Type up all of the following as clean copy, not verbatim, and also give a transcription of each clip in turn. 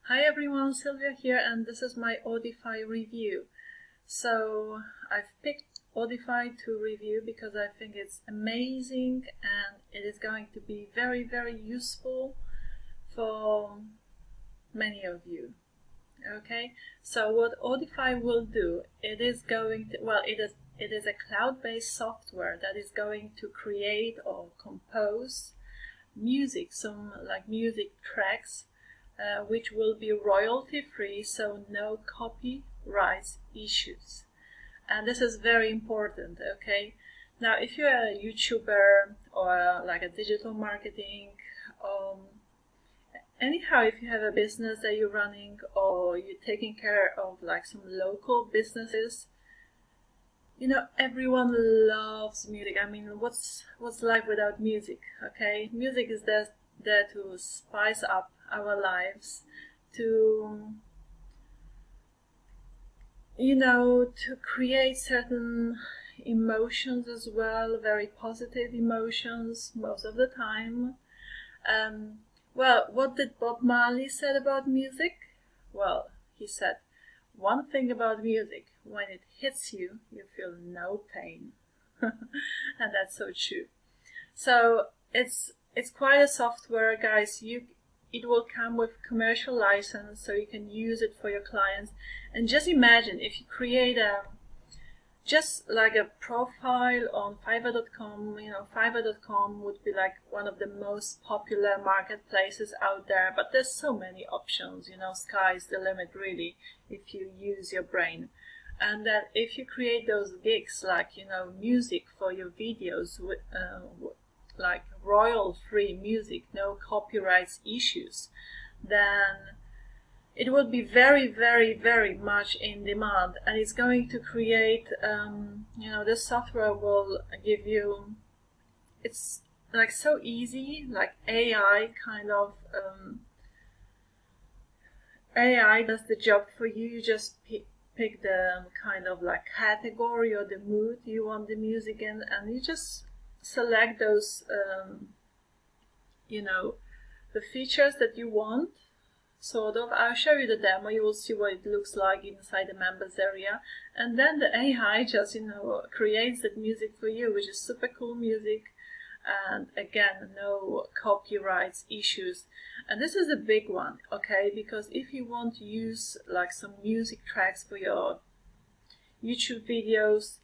Hi everyone, Sylvia here, and this is my Audify review. So I've picked Audify to review because I think it's amazing and it is going to be very, very useful for many of you. Okay, so what Audify will do, it is a cloud-based software that is going to create or compose music, some like music tracks, which will be royalty free, so no copyright issues. And this is very important. Okay, now if you're a YouTuber or like a digital marketing, anyhow, if you have a business that you're running or you're taking care of like some local businesses, you know, everyone loves music. I mean, what's life without music? Okay, music is there to spice up our lives, to to create certain emotions as well, very positive emotions most of the time. Well, what did Bob Marley said about music? Well, he said, one thing about music, when it hits you, you feel no pain. And that's so true. So it's quite a software, guys. It will come with commercial license, so you can use it for your clients. And just imagine if you create just like a profile on Fiverr.com. Fiverr.com would be like one of the most popular marketplaces out there, but there's so many options. Sky's the limit, really, if you use your brain. And then if you create those gigs, like music for your videos, with like royal-free music, no copyright issues, then it will be very, very, very much in demand, and it's going to create, this software will give you, it's like so easy, like AI kind of, AI does the job for you. You just pick the kind of like category or the mood you want the music in, and you just select those, the features that you want. Sort of. I'll show you the demo. You will see what it looks like inside the members area, and then the AI just creates that music for you, which is super cool music, and again, no copyright issues. And this is a big one, okay, because if you want to use like some music tracks for your YouTube videos,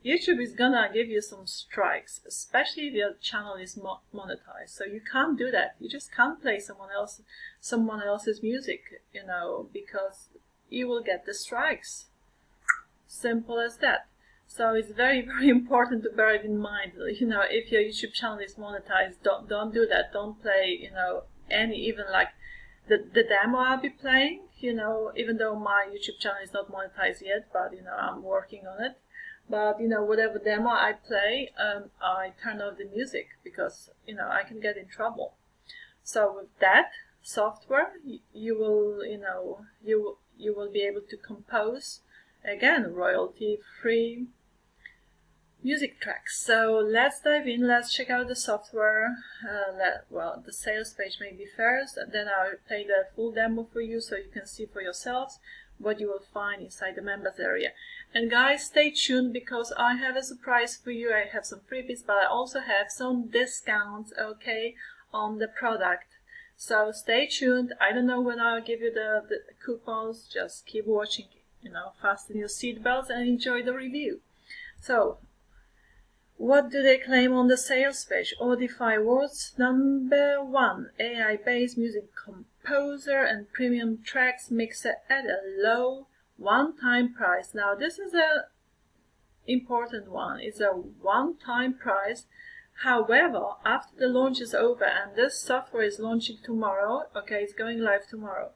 YouTube is gonna give you some strikes, especially if your channel is monetized. So you can't do that. You just can't play someone else's music, because you will get the strikes. Simple as that. So it's very, very important to bear it in mind. If your YouTube channel is monetized, don't do that. Don't play, even like the demo I'll be playing. Even though my YouTube channel is not monetized yet, but I'm working on it. But whatever demo I play, I turn off the music because I can get in trouble. So with that software, you will you will be able to compose, again, royalty-free music tracks. So let's dive in. Let's check out the software. The sales page maybe first, and then I'll play the full demo for you so you can see for yourselves what you will find inside the members area. And guys, stay tuned because I have a surprise for you. I have some freebies, but I also have some discounts, okay, on the product. So stay tuned. I don't know when I'll give you the coupons. Just keep watching, fasten your seatbelts and enjoy the review. So, what do they claim on the sales page? Audify Awards number 1, AI-based music composer and premium tracks mixer at a low one-time price. Now this is a important one. It's a one-time price. However, after the launch is over, and this software is launching tomorrow, okay, it's going live tomorrow.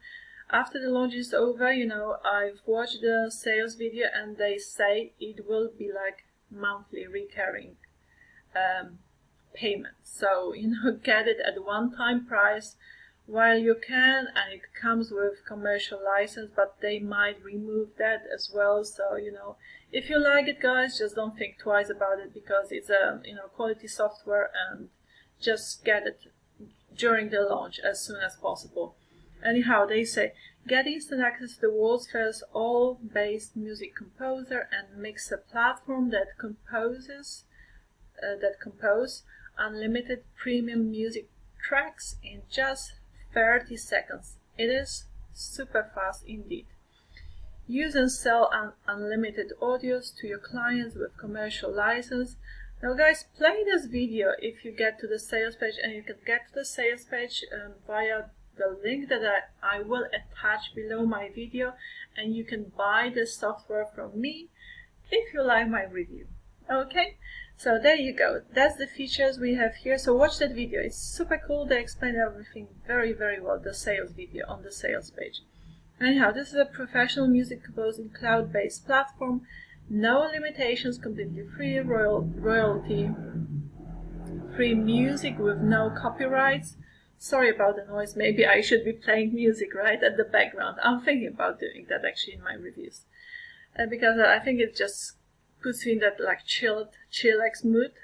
After the launch is over, I've watched the sales video and they say it will be like monthly recurring payment. So get it at one-time price while you can, and it comes with commercial license, but they might remove that as well. So if you like it, guys, just don't think twice about it, because it's a quality software, and just get it during the launch as soon as possible. Anyhow, they say, get instant access to the world's first all-based music composer and mixer platform that compose unlimited premium music tracks in just 30 seconds. It is super fast indeed. Use and sell unlimited audios to your clients with commercial license. Now guys, play this video if you get to the sales page, and you can get to the sales page via the link that I will attach below my video, and you can buy this software from me if you like my review. Okay, so there you go. That's the features we have here. So watch that video. It's super cool. They explain everything very, very well, the sales video on the sales page. Anyhow, this is a professional music composing cloud-based platform. No limitations, completely free, royalty-free music with no copyrights. Sorry about the noise. Maybe I should be playing music right at the background. I'm thinking about doing that actually in my reviews, because I think it just puts you in that like chillax mood.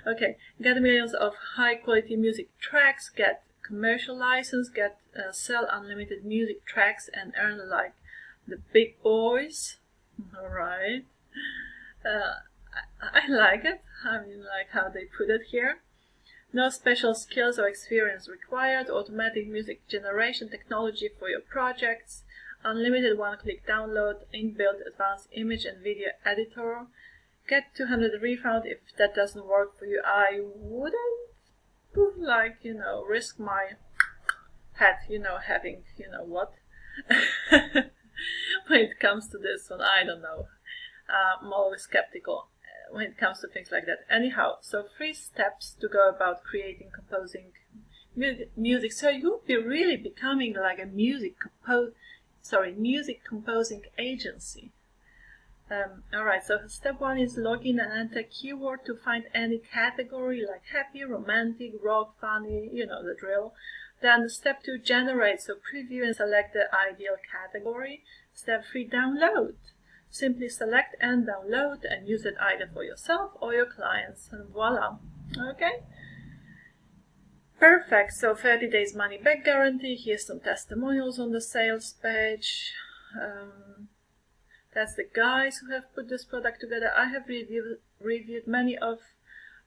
Okay, get millions of high-quality music tracks, get commercial license, get sell unlimited music tracks, and earn like the big boys. All right, I like it. I mean, like how they put it here. No special skills or experience required. Automatic music generation technology for your projects. Unlimited one-click download. Inbuilt advanced image and video editor. Get 200 refund if that doesn't work for you. I wouldn't like, risk my pet, having, what. When it comes to this one, I don't know. I'm always skeptical when it comes to things like that. Anyhow, so 3 steps to go about creating, composing music. So you'll be really becoming like a music composing agency. Alright, so step 1 is log in and enter keyword to find any category like happy, romantic, rock, funny, the drill. Then step 2, generate, so preview and select the ideal category. Step 3, download. Simply select and download and use it either for yourself or your clients, and voila. Okay? Perfect, so 30 days money back guarantee. Here's some testimonials on the sales page. That's the guys who have put this product together. I have reviewed many of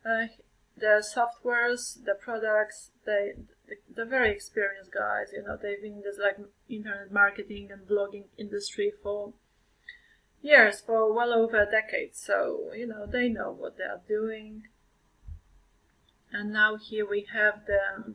the softwares, the products. They're very experienced guys. They've been in this like internet marketing and blogging industry for years, for well over a decade. So they know what they are doing. And now here we have the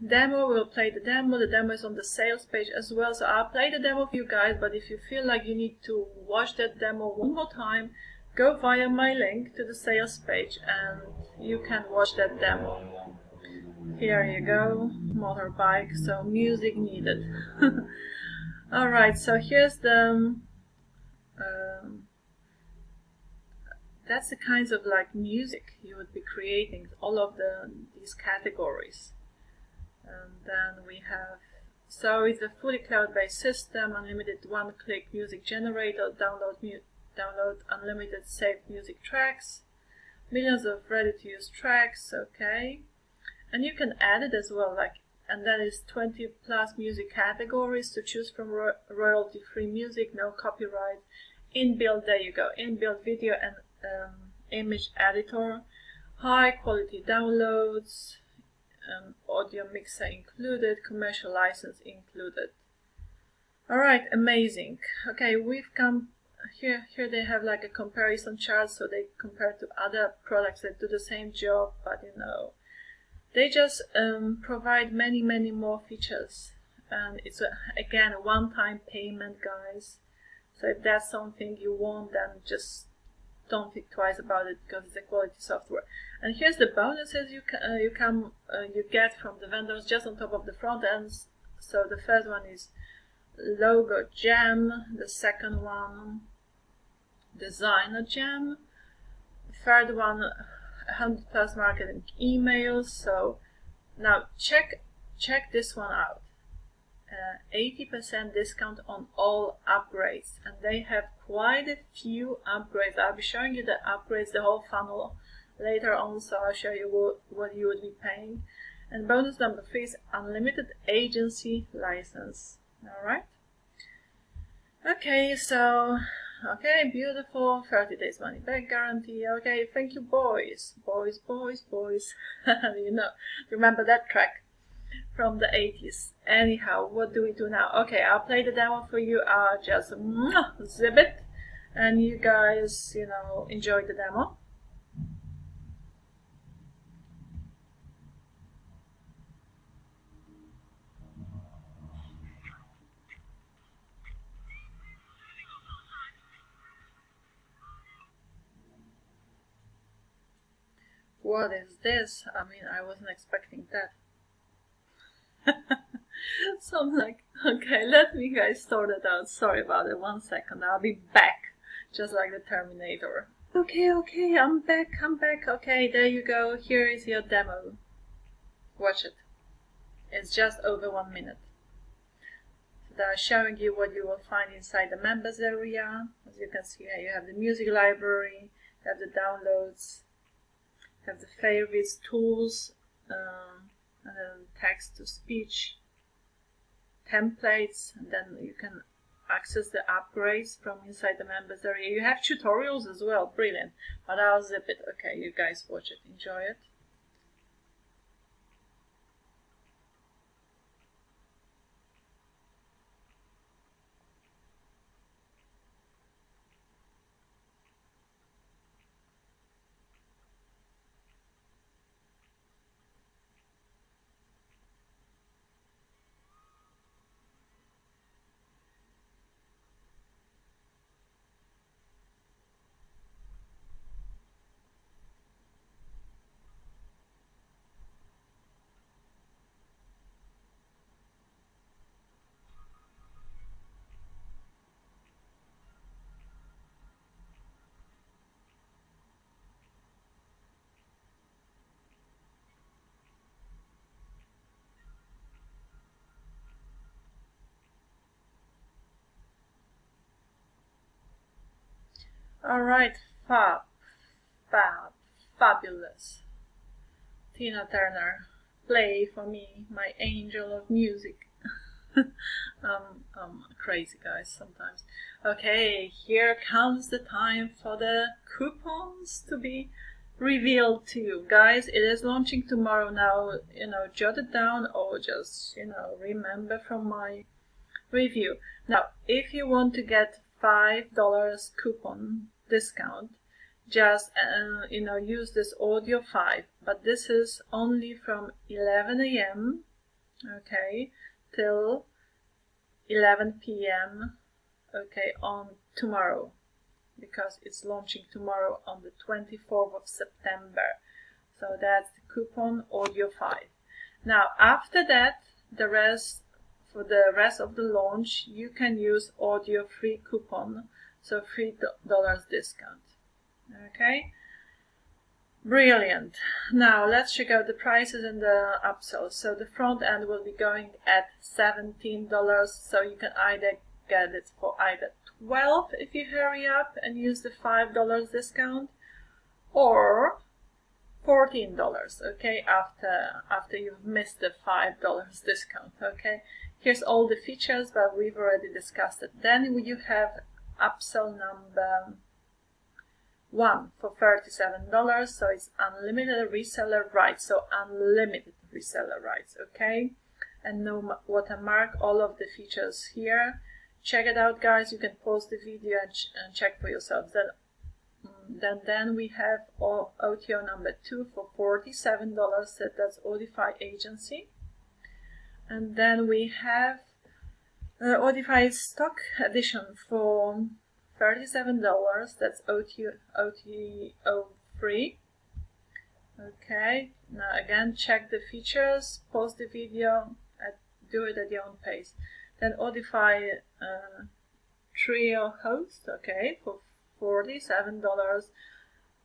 demo. We'll play the demo. The demo is on the sales page as well, so I'll play the demo for you guys, but if you feel like you need to watch that demo one more time, go via my link to the sales page and you can watch that demo. Here you go, motorbike, so music needed. Alright, so here's the that's the kinds of like music you would be creating, all of these categories. And then we have, so it's a fully cloud-based system, unlimited one-click music generator, download unlimited saved music tracks, millions of ready-to-use tracks, okay. And you can add it as well, and that is 20 plus music categories to choose from, royalty-free music, no copyright, inbuilt, there you go, inbuilt video and image editor, high quality downloads, audio mixer included, commercial license included. Alright, amazing. Okay, we've come here they have like a comparison chart, so they compare to other products that do the same job, but they just provide many more features, and it's again a one-time payment, guys. So if that's something you want, then just don't think twice about it, because it's a quality software. And here's the bonuses you get from the vendors just on top of the front ends. So the first one is logo gem, the second one designer gem, the third one 100 plus marketing emails. So now check this one out. 80% discount on all upgrades, and they have quite a few upgrades. I'll be showing you the upgrades, the whole funnel later on, so I'll show you what you would be paying. And bonus number 3 is unlimited agency license. Alright? Okay, so, okay, beautiful. 30 days money back guarantee. Okay, thank you, boys. Boys, boys, boys. You know, remember that track from the 80s. Anyhow, what do we do now? Okay, I'll play the demo for you. I'll just zip it. And you guys, you know, enjoy the demo. What is this? I mean, I wasn't expecting that. So I'm like, okay, let me guys sort it out. Sorry about it. 1 second. I'll be back. Just like the Terminator. Okay, I'm back. Okay, there you go. Here is your demo. Watch it. It's just over 1 minute. So they're showing you what you will find inside the members area. As you can see here, you have the music library, you have the downloads, you have the favorites, tools, and then text to speech, templates, and then you can access the upgrades from inside the members area. You have tutorials as well, brilliant. But I'll zip it. Okay, you guys watch it, enjoy it. Alright, fabulous. Tina Turner, play for me, my angel of music. Crazy guys sometimes. Okay, here comes the time for the coupons to be revealed to you. Guys, it is launching tomorrow now, you know, jot it down or just, you know, remember from my review. Now, if you want to get $5 coupon discount, just you know, use this audio 5, but this is only from 11 a.m. okay, till 11 p.m. okay, on tomorrow, because it's launching tomorrow on the 24th of September. So that's the coupon audio 5. Now after that, for the rest of the launch, you can use audio 3 coupon, so $3 discount. Okay, brilliant. Now let's check out the prices and the upsells. So the front end will be going at $17, so you can either get it for either 12 if you hurry up and use the $5 discount, or $14, okay, after you've missed the $5 discount. Okay, here's all the features, but we've already discussed it. Then you have upsell number 1 for $37, so it's unlimited reseller rights, so unlimited reseller rights, okay, and no watermark, all of the features here. Check it out, guys. You can pause the video and check for yourselves. Then we have OTO number 2 for $47, that's Audify agency. And then we have Audify stock edition for $37, that's OTO free. Okay, now again, check the features, pause the video, and do it at your own pace. Then Audify trio host, okay, for $47.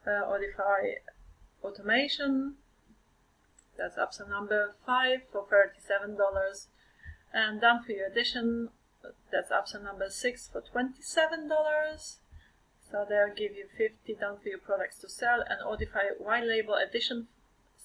Audify automation, that's upsell number 5 for $37. And done for you edition, that's upsell number 6 for $27. So they'll give you 50 done for you products to sell. And Audify white label edition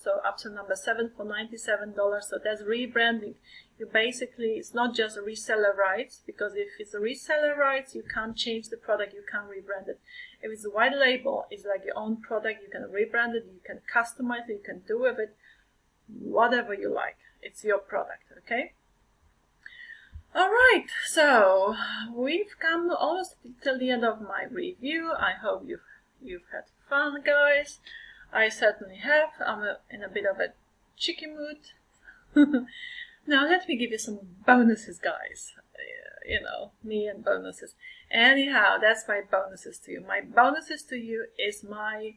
So upsell number 7 for $97. So that's rebranding. You basically, it's not just reseller rights, because if it's a reseller rights, you can't change the product, you can't rebrand it. If it's a white label, it's like your own product, you can rebrand it, you can customize it, you can do with it whatever you like. It's your product, okay? Alright, so we've come almost till the end of my review. I hope you've had fun, guys. I certainly have. I'm in a bit of a cheeky mood. Now let me give you some bonuses, guys. You know, me and bonuses. Anyhow, that's my bonuses to you. My bonuses to you is my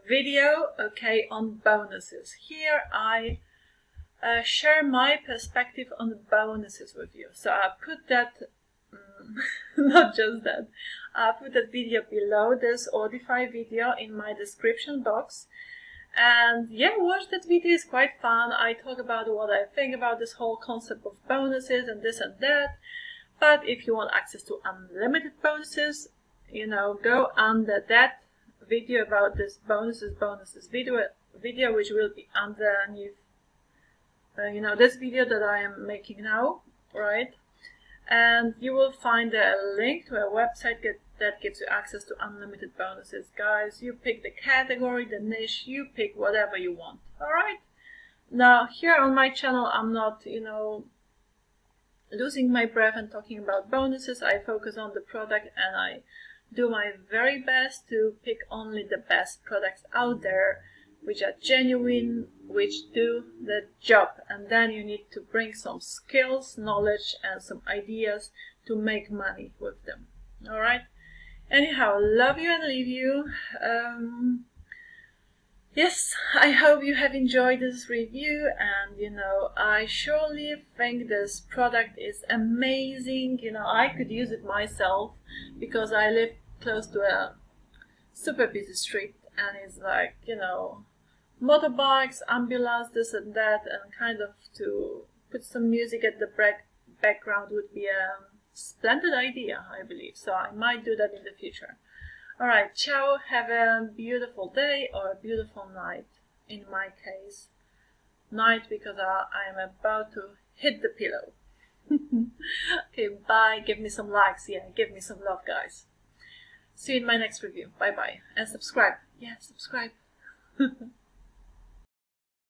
video, okay, on bonuses. Here I share my perspective on the bonuses with you. So I put that, not just that, I put that video below this Audify video in my description box. And yeah, watch that video, it's quite fun. I talk about what I think about this whole concept of bonuses and this and that. But if you want access to unlimited bonuses, you know, go under that video about this bonuses video, which will be underneath you know, this video that I am making now, right? And you will find a link to a website that gives you access to unlimited bonuses. Guys, you pick the category, the niche, you pick whatever you want, alright? Now, here on my channel, I'm not, you know, losing my breath and talking about bonuses. I focus on the product and I do my very best to pick only the best products out there, which are genuine, which do the job. And then you need to bring some skills, knowledge, and some ideas to make money with them. Alright? Anyhow, love you and leave you. Yes, I hope you have enjoyed this review, and you know, I surely think this product is amazing. You know, I could use it myself because I live close to a super busy street, and it's like, you know, motorbikes, ambulance, this and that, and kind of to put some music at the background would be a splendid idea, I believe. So I might do that in the future. Alright, ciao, have a beautiful day or a beautiful night. In my case, night, because I am about to hit the pillow. Okay, bye. Give me some likes. Yeah, give me some love, guys. See you in my next review. Bye bye. And subscribe. Yeah, subscribe.